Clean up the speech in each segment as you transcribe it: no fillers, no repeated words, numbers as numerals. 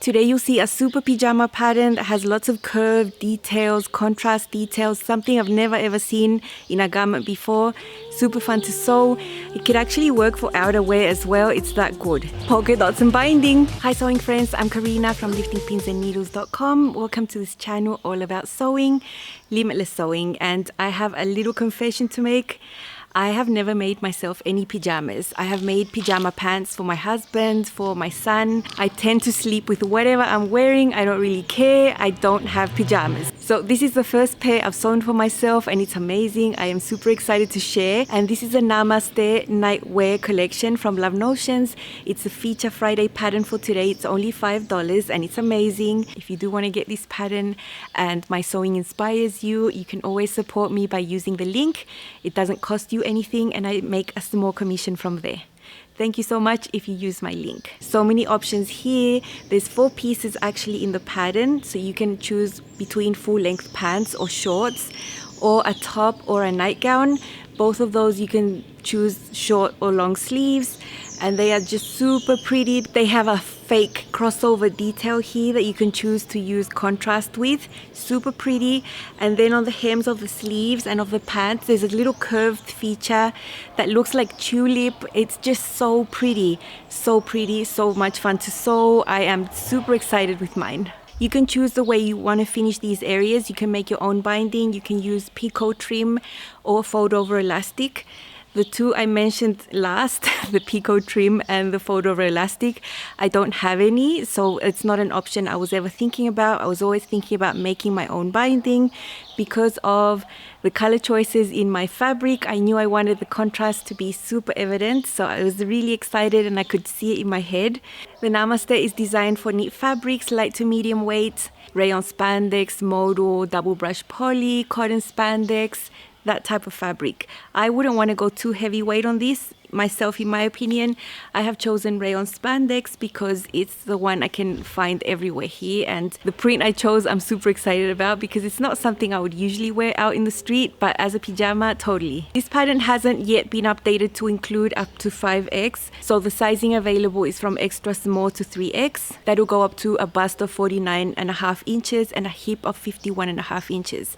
Today you'll see a super pajama pattern that has lots of curve details, contrast details, something I've never ever seen in a garment before. Super fun to sew. It could actually work for outerwear as well, it's that good. Polka dots and binding. Hi sewing friends, I'm Karina from liftingpinsandneedles.com. Welcome to this channel all about sewing, limitless sewing, and I have a little confession to make. I have never made myself any pajamas. I have made pajama pants for my husband, for my son. I tend to sleep with whatever I'm wearing. I don't really care. I don't have pajamas. So this is the first pair I've sewn for myself and it's amazing. I am super excited to share. And this is a Namaste nightwear collection from Love Notions. It's a feature Friday pattern for today. It's only $5 and it's amazing. If you do want to get this pattern and my sewing inspires you, you can always support me by using the link. It doesn't cost you anything and I make a small commission from there. Thank you so much if you use my link. So many options here. There's 4 pieces actually in the pattern, so you can choose between full length pants or shorts or a top or a nightgown. Both of those you can choose short or long sleeves and they are just super pretty. They have a fake crossover detail here that you can choose to use contrast with. Super pretty. And then on the hems of the sleeves and of the pants there's a little curved feature that looks like tulip. It's just so pretty, so much fun to sew. I am super excited with mine. You can choose the way you want to finish these areas. You can make your own binding. You can use picot trim or fold over elastic. The two I mentioned last, the picot trim and the fold over elastic, I don't have any, so it's not an option I was ever thinking about. I was always thinking about making my own binding because of the color choices in my fabric. I knew I wanted the contrast to be super evident, so I was really excited and I could see it in my head. The Namaste is designed for knit fabrics, light to medium weight, rayon spandex, modal, double brush poly, cotton spandex, that type of fabric. I wouldn't want to go too heavyweight on this myself, in my opinion. I have chosen rayon spandex because it's the one I can find everywhere here, and the print I chose I'm super excited about because it's not something I would usually wear out in the street, but as a pajama, totally. This pattern hasn't yet been updated to include up to 5X, so the sizing available is from extra small to 3X. That'll go up to a bust of 49.5 inches and a hip of 51.5 inches.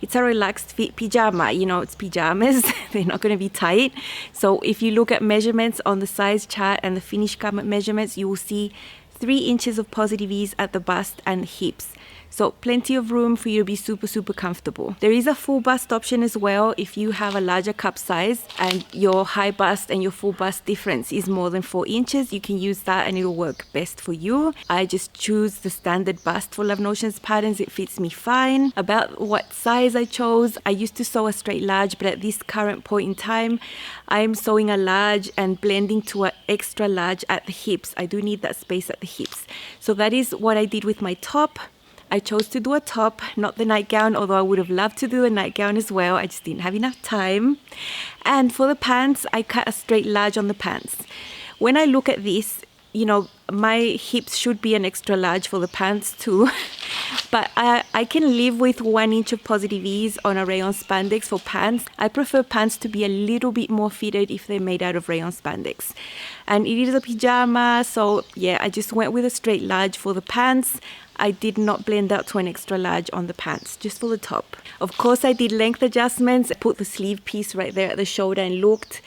It's a relaxed fit pajama, you know, it's pajamas, they're not going to be tight. So if you look at measurements on the size chart and the finished garment measurements, you will see 3 inches of positive ease at the bust and hips. So plenty of room for you to be super comfortable. There is a full bust option as well. If you have a larger cup size and your high bust and your full bust difference is more than 4 inches, you can use that and it'll work best for you. I just choose the standard bust for Love Notions patterns. It fits me fine. About what size I chose, I used to sew a straight large, but at this current point in time, I'm sewing a large and blending to an extra large at the hips. I do need that space at the hips. So that is what I did with my top. I chose to do a top, not the nightgown, although I would have loved to do a nightgown as well. I just didn't have enough time. And for the pants, I cut a straight large on the pants. When I look at this, you know, my hips should be an extra large for the pants too. But I can live with 1 inch of positive ease on a rayon spandex for pants. I prefer pants to be a little bit more fitted if they're made out of rayon spandex. And it is a pajama, so yeah, I just went with a straight large for the pants. I did not blend out to an extra large on the pants, just for the top. Of course, I did length adjustments. I put the sleeve piece right there at the shoulder and looked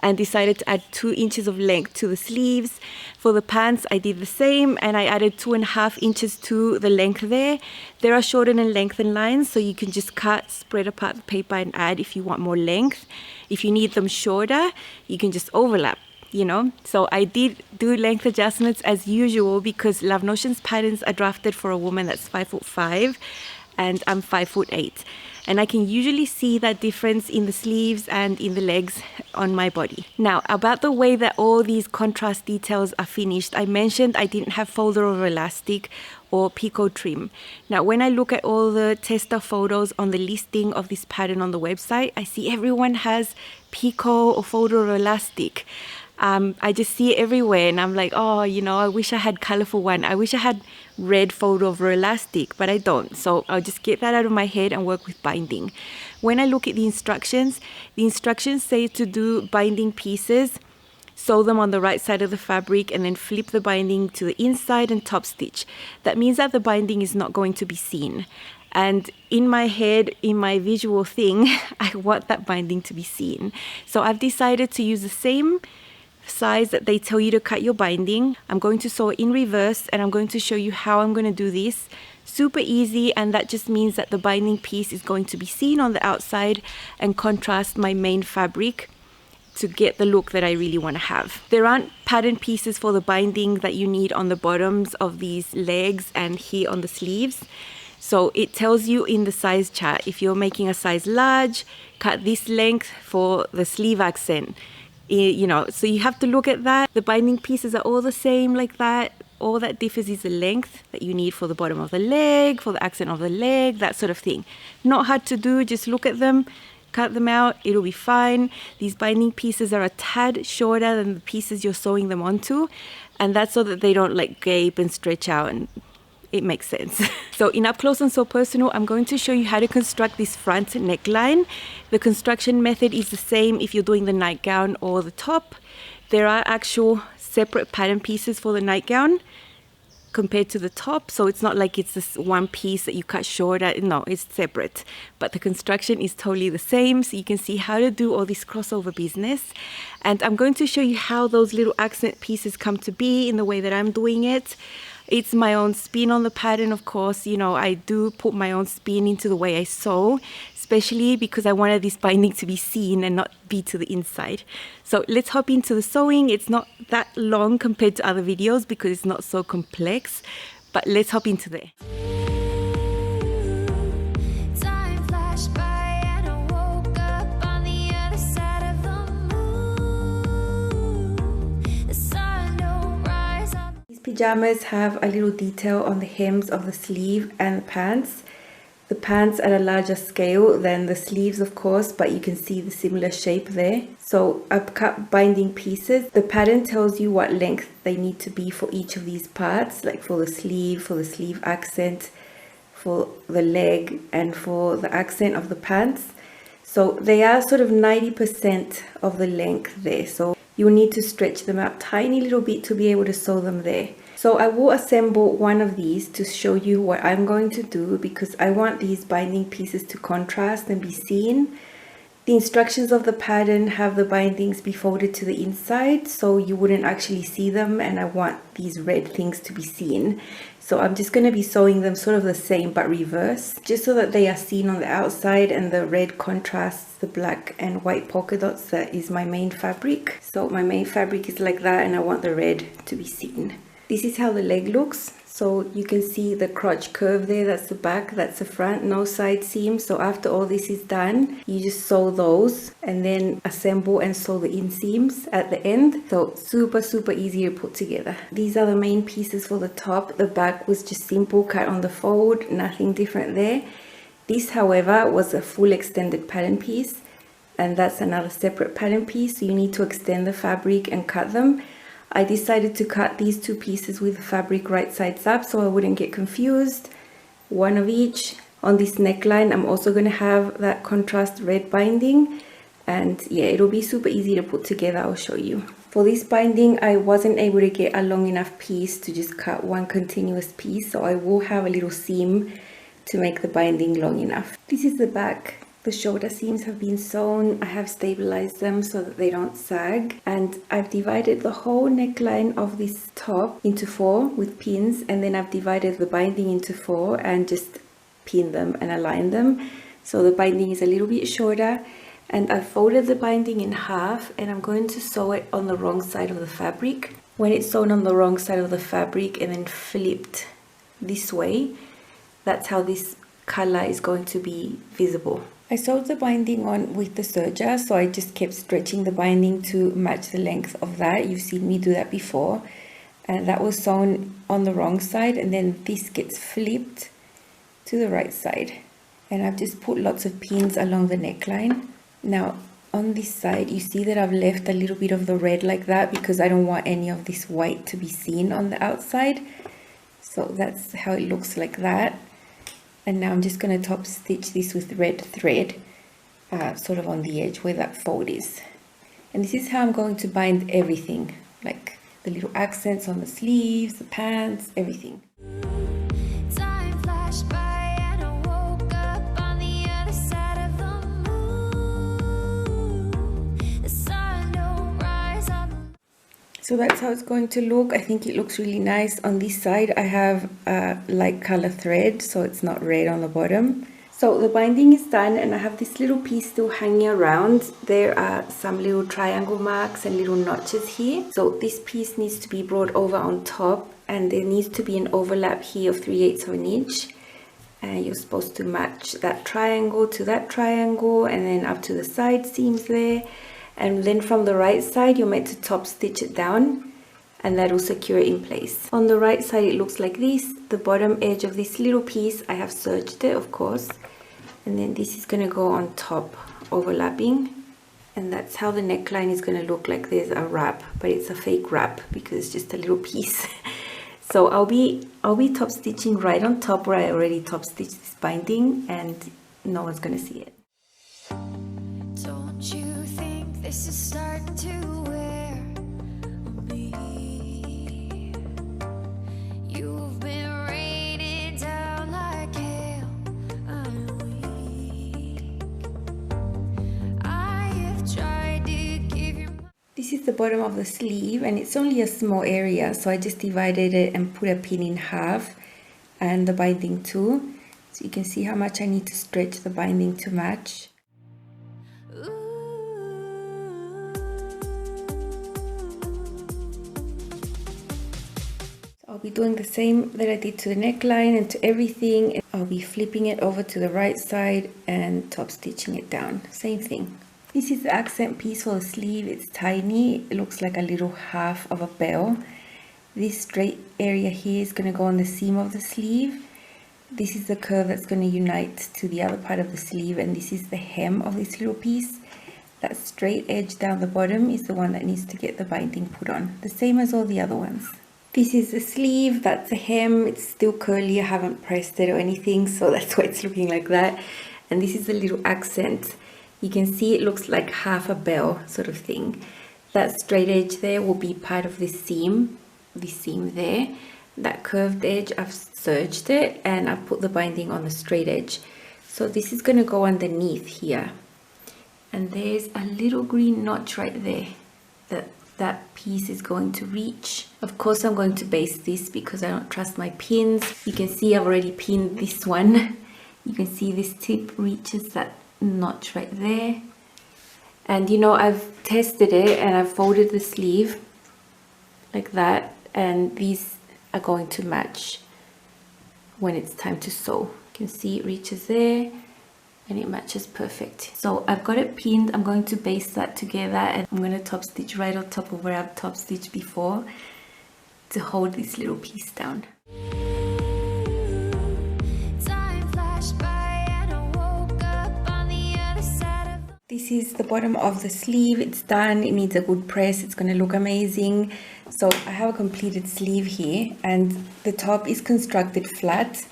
and decided to add 2 inches of length to the sleeves. For the pants, I did the same and I added 2.5 inches to the length there. There are shortened and lengthened lines, so you can just cut, spread apart the paper and add if you want more length. If you need them shorter, you can just overlap. You know, so I did do length adjustments as usual because Love Notions patterns are drafted for a woman that's 5'5" and I'm 5'8", and I can usually see that difference in the sleeves and in the legs on my body. Now, about the way that all these contrast details are finished, I mentioned I didn't have folder over elastic or picot trim. Now, when I look at all the tester photos on the listing of this pattern on the website, I see everyone has picot or folder over elastic. I just see it everywhere and I'm like, oh, you know, I wish I had colorful one. I wish I had red fold over elastic, but I don't. So I'll just get that out of my head and work with binding. When I look at the instructions say to do binding pieces sew them on the right side of the fabric, and then flip the binding to the inside and top stitch. That means that the binding is not going to be seen. And in my head, in my visual thing, I want that binding to be seen. So I've decided to use the same size that they tell you to cut your binding. I'm going to sew in reverse, and I'm going to show you how I'm going to do this. Super easy, and that just means that the binding piece is going to be seen on the outside and contrast my main fabric to get the look that I really want to have. There aren't pattern pieces for the binding that you need on the bottoms of these legs and here on the sleeves. So it tells you in the size chart, if you're making a size large, cut this length for the sleeve accent. You know, so you have to look at that. The binding pieces are all the same like that. All that differs is the length that you need for the bottom of the leg, for the accent of the leg, that sort of thing. Not hard to do, just look at them, cut them out, it'll be fine. These binding pieces are a tad shorter than the pieces you're sewing them onto, and that's so that they don't like gape and stretch out, and it makes sense. So in Up Close and So Personal, I'm going to show you how to construct this front neckline. The construction method is the same if you're doing the nightgown or the top. There are actual separate pattern pieces for the nightgown compared to the top, so it's not like it's this one piece that you cut shorter. No, it's separate, but the construction is totally the same, so you can see how to do all this crossover business. And I'm going to show you how those little accent pieces come to be in the way that I'm doing it. It's my own spin on the pattern, of course. You know, I do put my own spin into the way I sew, especially because I wanted this binding to be seen and not be to the inside. So let's hop into the sewing. It's not that long compared to other videos because it's not so complex, but let's hop into there. Pajamas have a little detail on the hems of the sleeve and the pants. The pants at a larger scale than the sleeves, of course, but you can see the similar shape there. So I've cut binding pieces. The pattern tells you what length they need to be for each of these parts, like for the sleeve accent, for the leg, and for the accent of the pants. So they are sort of 90% of the length there. So you will need to stretch them out tiny little bit to be able to sew them there. So I will assemble one of these to show you what I'm going to do, because I want these binding pieces to contrast and be seen. The instructions of the pattern have the bindings be folded to the inside, so you wouldn't actually see them, and I want these red things to be seen. So I'm just going to be sewing them sort of the same but reverse, just so that they are seen on the outside and the red contrasts the black and white polka dots that is my main fabric. So my main fabric is like that, and I want the red to be seen. This is how the leg looks. So you can see the crotch curve there, that's the back, that's the front, no side seams. So after all this is done, you just sew those and then assemble and sew the inseams at the end. So super easy to put together. These are the main pieces for the top. The back was just simple, cut on the fold, nothing different there. This, however, was a full extended pattern piece, and that's another separate pattern piece. So you need to extend the fabric and cut them. I decided to cut these two pieces with the fabric right sides up so I wouldn't get confused. One of each. On this neckline, I'm also going to have that contrast red binding, and yeah, it'll be super easy to put together. I'll show you. For this binding, I wasn't able to get a long enough piece to just cut one continuous piece, so I will have a little seam to make the binding long enough. This is the back. The shoulder seams have been sewn. I have stabilized them so that they don't sag, and I've divided the whole neckline of this top into 4 with pins, and then I've divided the binding into 4 and just pinned them and aligned them. So the binding is a little bit shorter, and I've folded the binding in half, and I'm going to sew it on the wrong side of the fabric. When it's sewn on the wrong side of the fabric and then flipped this way, that's how this color is going to be visible. I sewed the binding on with the serger, so I just kept stretching the binding to match the length of that. You've seen me do that before. And that was sewn on the wrong side, and then this gets flipped to the right side. And I've just put lots of pins along the neckline. Now on this side, you see that I've left a little bit of the red like that because I don't want any of this white to be seen on the outside. So that's how it looks like that. And now I'm just going to top stitch this with red thread, sort of on the edge where that fold is. And this is how I'm going to bind everything, like the little accents on the sleeves, the pants, everything. Time flashed by and I woke up on the other side of the moon. The sun don't rise on the... So that's how it's going to look. I think it looks really nice. On this side I have a light color thread, so it's not red on the bottom. So the binding is done and I have this little piece still hanging around. There are some little triangle marks and little notches here. So this piece needs to be brought over on top, and there needs to be an overlap here of 3/8 of an inch. And you're supposed to match that triangle to that triangle and then up to the side seams there. And then from the right side you're meant to top stitch it down, and that will secure it in place. On the right side it looks like this. The bottom edge of this little piece, I have serged it, of course. And then this is going to go on top, overlapping. And that's how the neckline is going to look like. There's a wrap, but it's a fake wrap because it's just a little piece. So I'll be top stitching right on top where I already top stitched this binding, and no one's going to see it. Don't you think this is starting to wear me? You've been raining down like hail. I'm weak. I have tried to give you... This is the bottom of the sleeve, and it's only a small area, so I just divided it and put a pin in half, and the binding too. So you can see how much I need to stretch the binding to match. I'll be doing the same that I did to the neckline and to everything. I'll be flipping it over to the right side and top stitching it down. Same thing. This is the accent piece for the sleeve. It's tiny. It looks like a little half of a bell. This straight area here is going to go on the seam of the sleeve. This is the curve that's going to unite to the other part of the sleeve, and this is the hem of this little piece. That straight edge down the bottom is the one that needs to get the binding put on, the same as all the other ones. This is the sleeve, that's the hem. It's still curly, I haven't pressed it or anything, so that's why it's looking like that. And this is the little accent. You can see it looks like half a bell sort of thing. That straight edge there will be part of this seam there. That curved edge, I've serged it and I've put the binding on the straight edge. So this is going to go underneath here. And there's a little green notch right there that piece is going to reach. Of course I'm going to baste this because I don't trust my pins. You can see I've already pinned this one. You can see this tip reaches that notch right there. And you know, I've tested it and I've folded the sleeve like that, and these are going to match when it's time to sew. You can see it reaches there and it matches perfect. So I've got it pinned. I'm going to baste that together and I'm going to top stitch right on top of where I've top stitched before to hold this little piece down. This is the bottom of the sleeve. It's done. It needs a good press. It's going to look amazing. So I have a completed sleeve here, and the top is constructed flat.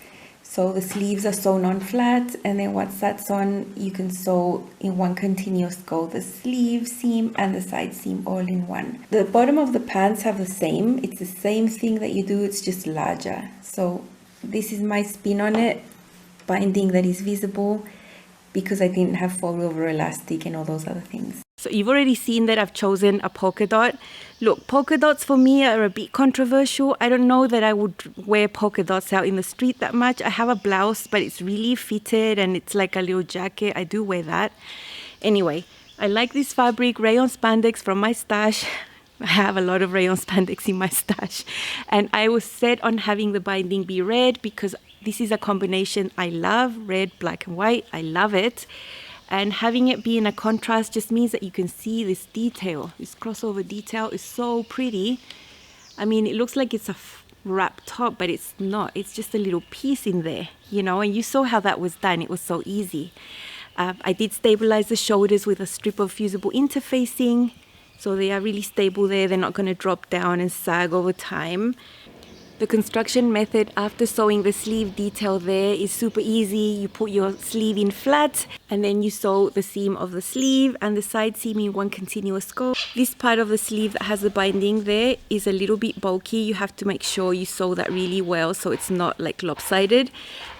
So the sleeves are sewn on flat, and then once that's on, you can sew in one continuous go the sleeve seam and the side seam all in one. The bottom of the pants have the same. It's the same thing that you do, it's just larger. So this is my spin on it, binding that is visible, because I didn't have fold over elastic and all those other things. So you've already seen that I've chosen a polka dot. Look, polka dots for me are a bit controversial. I don't know that I would wear polka dots out in the street that much. I have a blouse, but it's really fitted and it's like a little jacket. I do wear that. Anyway, I like this fabric, rayon spandex from my stash. I have a lot of rayon spandex in my stash. And I was set on having the binding be red because this is a combination I love, red, black and white. I love it. And having it be in a contrast just means that you can see this detail. This crossover detail is so pretty. I mean, it looks like it's a wrap top, but it's not. It's just a little piece in there, you know, and you saw how that was done. It was so easy. I did stabilize the shoulders with a strip of fusible interfacing. So they are really stable there. They're not going to drop down and sag over time. The construction method after sewing the sleeve detail there is super easy. You put your sleeve in flat and then you sew the seam of the sleeve and the side seam in one continuous go. This part of the sleeve that has the binding there is a little bit bulky. You have to make sure you sew that really well so it's not like lopsided.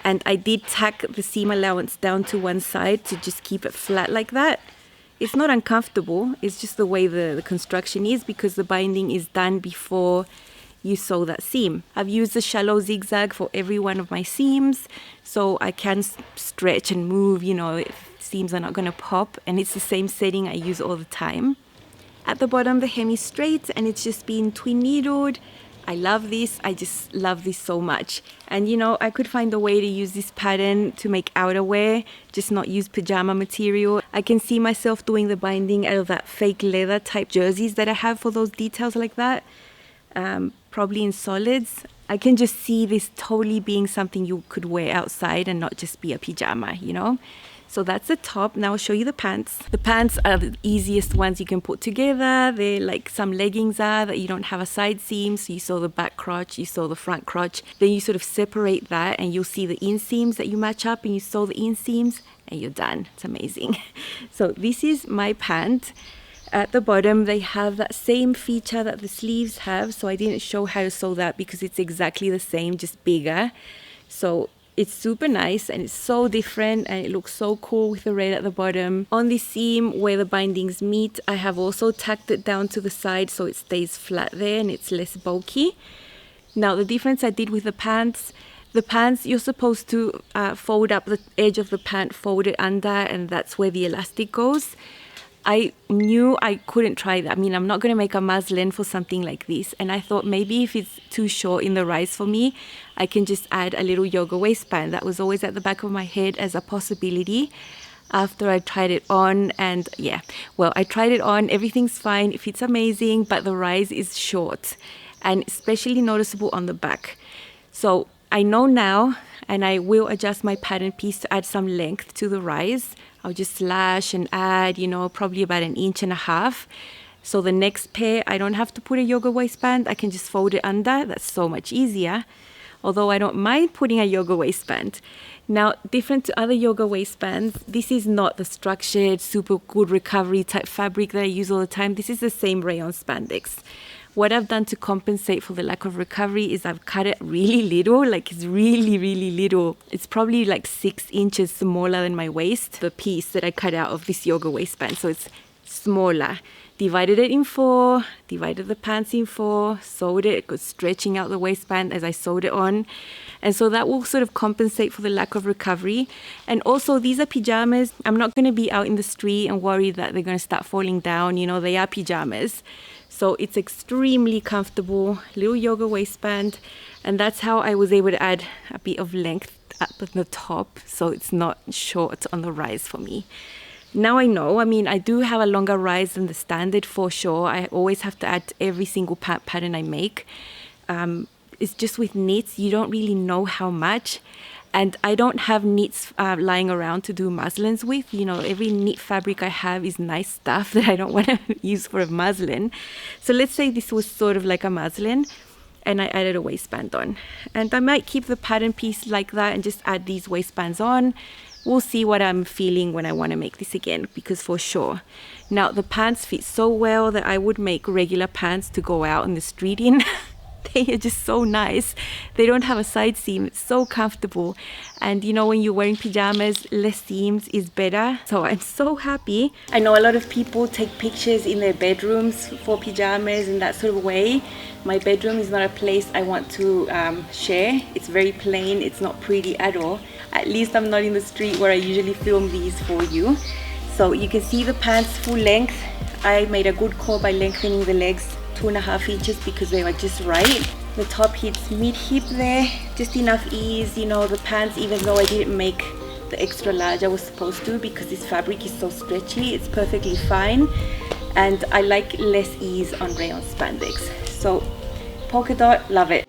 And I did tack the seam allowance down to one side to just keep it flat like that. It's not uncomfortable, it's just the way the construction is because the binding is done before you sew that seam. I've used the shallow zigzag for every one of my seams so I can stretch and move, you know, seams are not going to pop, and it's the same setting I use all the time. At the bottom the hem is straight and it's just been twin needled. I love this, I just love this so much. And you know, I could find a way to use this pattern to make outerwear, just not use pajama material. I can see myself doing the binding out of that fake leather type jerseys that I have for those details like that. Probably in solids. I can just see this totally being something you could wear outside and not just be a pajama, you know? So that's the top. Now I'll show you the pants. The pants are the easiest ones you can put together. They're like some leggings are that you don't have a side seam. So you sew the back crotch, you sew the front crotch. Then you sort of separate that and you'll see the inseams that you match up and you sew the inseams and you're done. It's amazing. So this is my pant. At the bottom, they have that same feature that the sleeves have. So I didn't show how to sew that because it's exactly the same, just bigger. So it's super nice and it's so different and it looks so cool with the red at the bottom. On the seam where the bindings meet, I have also tacked it down to the side so it stays flat there and it's less bulky. Now the difference I did with the pants you're supposed to fold up the edge of the pant, fold it under, and that's where the elastic goes. I knew I couldn't try that. I mean, I'm not going to make a muslin for something like this. And I thought maybe if it's too short in the rise for me, I can just add a little yoga waistband. That was always at the back of my head as a possibility after I tried it on. And yeah, well, I tried it on. Everything's fine. It fits amazing, but the rise is short and especially noticeable on the back. So I know now, and I will adjust my pattern piece to add some length to the rise. I'll just slash and add, you know, probably about 1.5 inches. So the next pair, I don't have to put a yoga waistband. I can just fold it under. That's so much easier. Although I don't mind putting a yoga waistband. Now, different to other yoga waistbands, this is not the structured, super good recovery type fabric that I use all the time. This is the same rayon spandex. What I've done to compensate for the lack of recovery is I've cut it really little, like it's really, really little. It's probably like 6 inches smaller than my waist, the piece that I cut out of this yoga waistband. So it's smaller. Divided it in 4, divided the pants in 4, sewed it, got stretching out the waistband as I sewed it on. And so that will sort of compensate for the lack of recovery. And also these are pajamas. I'm not going to be out in the street and worried that they're going to start falling down. You know, they are pajamas. So it's extremely comfortable, little yoga waistband. And that's how I was able to add a bit of length at the top. So it's not short on the rise for me. Now I know, I mean, I do have a longer rise than the standard for sure. I always have to add to every single pattern I make. It's just with knits, you don't really know how much. And I don't have knits lying around to do muslins with. You know, every knit fabric I have is nice stuff that I don't want to use for a muslin. So let's say this was sort of like a muslin and I added a waistband on. And I might keep the pattern piece like that and just add these waistbands on. We'll see what I'm feeling when I want to make this again, because for sure. Now the pants fit so well that I would make regular pants to go out on the street in. They are just so nice. They don't have a side seam. It's so comfortable. And you know, when you're wearing pajamas, less seams is better. So I'm so happy. I know a lot of people take pictures in their bedrooms for pajamas in that sort of way. My bedroom is not a place I want to share. It's very plain. It's not pretty at all. At least I'm not in the street where I usually film these for you. So you can see the pants full length. I made a good call by lengthening the legs 2.5 inches because they were just right. The top hits mid-hip there, just enough ease. You know, the pants, even though I didn't make the extra large I was supposed to because this fabric is so stretchy, it's perfectly fine. And I like less ease on rayon spandex. So polka dot, love it.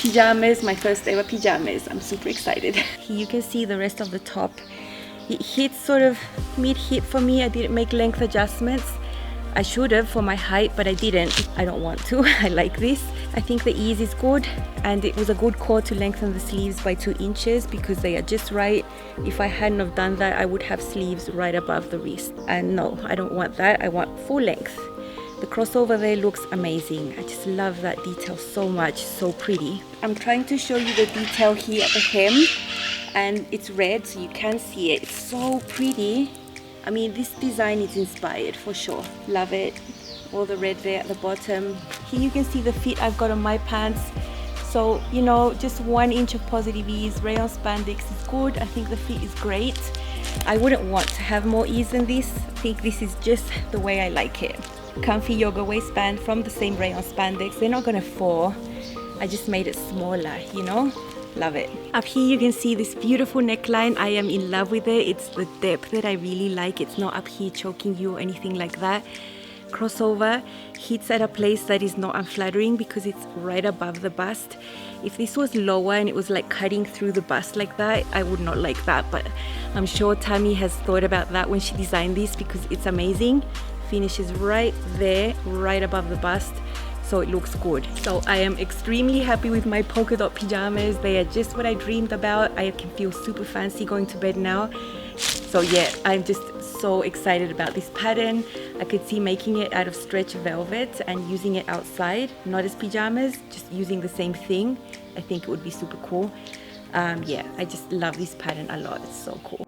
Pajamas, my first ever pajamas. I'm super excited. Here you can see the rest of the top. It hits sort of mid-hip for me. I didn't make length adjustments. I should have for my height, but I didn't. I don't want to. I like this. I think the ease is good, and it was a good call to lengthen the sleeves by 2 inches because they are just right. If I hadn't have done that, I would have sleeves right above the wrist, and no, I don't want that. I want full length. The crossover there looks amazing. I just love that detail so much, so pretty. I'm trying to show you the detail here at the hem, and it's red so you can see it. It's so pretty. I mean, this design is inspired for sure. Love it. All the red there at the bottom. Here you can see the fit I've got on my pants. So, you know, just 1 inch of positive ease. Rayon spandex is good. I think the fit is great. I wouldn't want to have more ease than this. I think this is just the way I like it. Comfy yoga waistband from the same rayon spandex. They're not gonna fall. I just made it smaller, you know? Love it. Up here you can see this beautiful neckline. I am in love with it. It's the depth that I really like. It's not up here choking you or anything like that. Crossover hits at a place that is not unflattering because it's right above the bust. If this was lower and it was like cutting through the bust like that, I would not like that, but I'm sure Tammy has thought about that when she designed this because it's amazing. Finishes right there, right above the bust, so it looks good. So I am extremely happy with my polka dot pajamas. They are just what I dreamed about. I can feel super fancy going to bed now. So yeah, I'm just so excited about this pattern. I could see making it out of stretch velvet and using it outside, not as pajamas, just using the same thing. I think it would be super cool. Yeah, I just love this pattern a lot. It's so cool.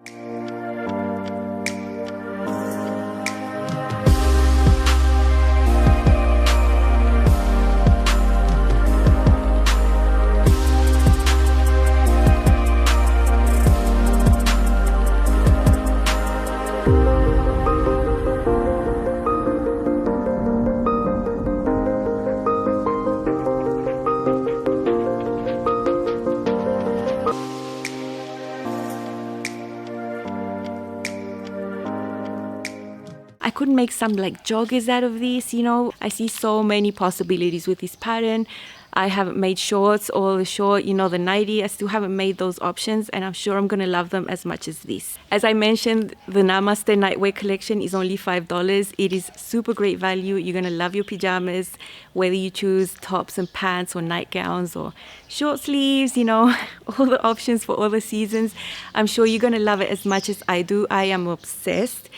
I could make some like joggers out of this, you know. I see so many possibilities with this pattern. I haven't made shorts or the short, you know, the nightie. I still haven't made those options, and I'm sure I'm gonna love them as much as this. As I mentioned, the Namaste nightwear collection is only $5. It is super great value. You're gonna love your pajamas, whether you choose tops and pants or nightgowns or short sleeves, you know, all the options for all the seasons. I'm sure you're gonna love it as much as I do. I am obsessed.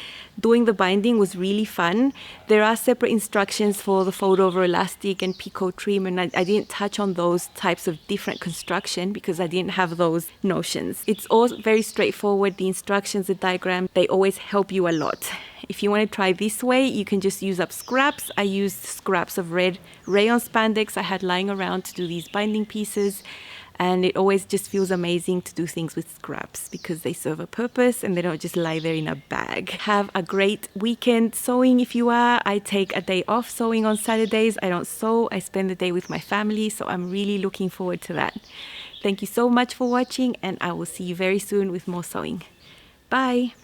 Doing the binding was really fun. There are separate instructions for the fold over elastic and picot trim, and I didn't touch on those types of different construction because I didn't have those notions. It's all very straightforward. The instructions, the diagram, they always help you a lot. If you want to try this way, you can just use up scraps. I used scraps of red rayon spandex I had lying around to do these binding pieces. And it always just feels amazing to do things with scraps because they serve a purpose and they don't just lie there in a bag. Have a great weekend sewing if you are. I take a day off sewing on Saturdays. I don't sew. I spend the day with my family, so I'm really looking forward to that. Thank you so much for watching, and I will see you very soon with more sewing. Bye!